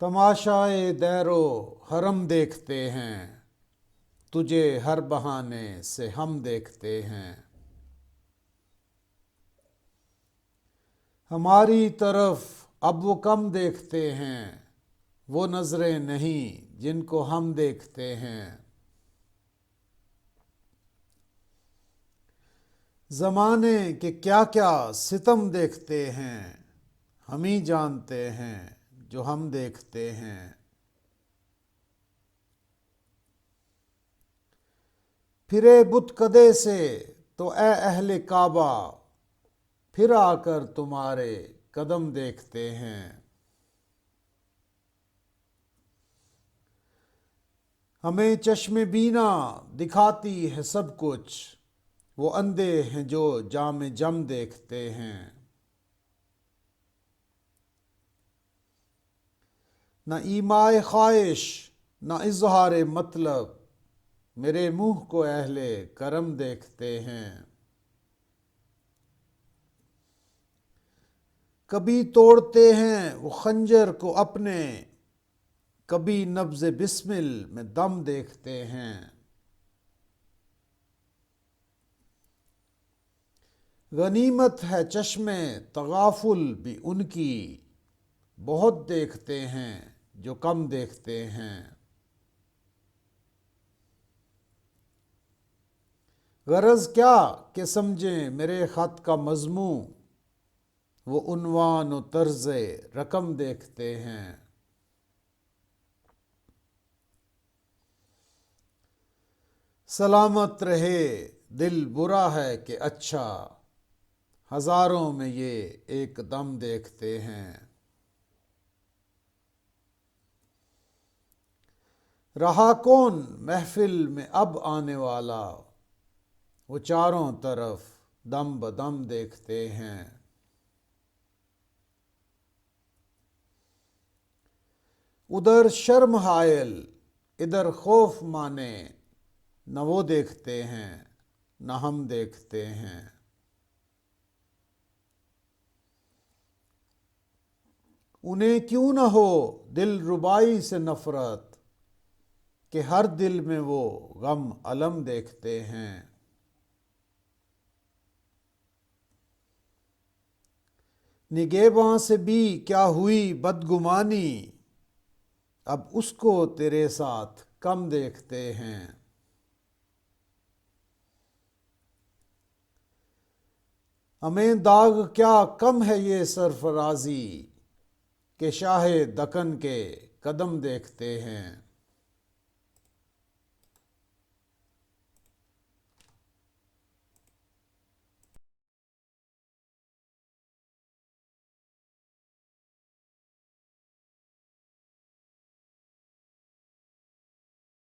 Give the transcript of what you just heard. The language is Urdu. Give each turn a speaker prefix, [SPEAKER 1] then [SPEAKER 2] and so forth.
[SPEAKER 1] تماشائے دیرو حرم دیکھتے ہیں، تجھے ہر بہانے سے ہم دیکھتے ہیں۔ ہماری طرف اب وہ کم دیکھتے ہیں، وہ نظریں نہیں جن کو ہم دیکھتے ہیں۔ زمانے کے کیا کیا ستم دیکھتے ہیں، ہم ہی جانتے ہیں جو ہم دیکھتے ہیں۔ پھرے بت کدے سے تو اے اہل کعبہ، پھر آ کر تمہارے قدم دیکھتے ہیں۔ ہمیں چشم بینا دکھاتی ہے سب کچھ، وہ اندھے ہیں جو جام جم دیکھتے ہیں۔ نہ ایمائے خواہش نہ اظہار مطلب، میرے منہ کو اہل کرم دیکھتے ہیں۔ کبھی توڑتے ہیں وہ خنجر کو اپنے، کبھی نبض بسمل میں دم دیکھتے ہیں۔ غنیمت ہے چشم تغافل بھی ان کی، بہت دیکھتے ہیں جو کم دیکھتے ہیں۔ غرض کیا کہ سمجھیں میرے خط کا مضمون، وہ عنوان و طرز رقم دیکھتے ہیں۔ سلامت رہے دل برا ہے کہ اچھا، ہزاروں میں یہ ایک دم دیکھتے ہیں۔ رہا کون محفل میں اب آنے والا، وہ چاروں طرف دم بدم دیکھتے ہیں۔ ادھر شرم حائل ادھر خوف مانے، نہ وہ دیکھتے ہیں نہ ہم دیکھتے ہیں۔ انہیں کیوں نہ ہو دل ربائی سے نفرت، کہ ہر دل میں وہ غم الم دیکھتے ہیں۔ نگہباں سے بھی کیا ہوئی بدگمانی، اب اس کو تیرے ساتھ کم دیکھتے ہیں۔ ہمیں داغ کیا کم ہے یہ سرفرازی، کہ شاہ دکن کے قدم دیکھتے ہیں۔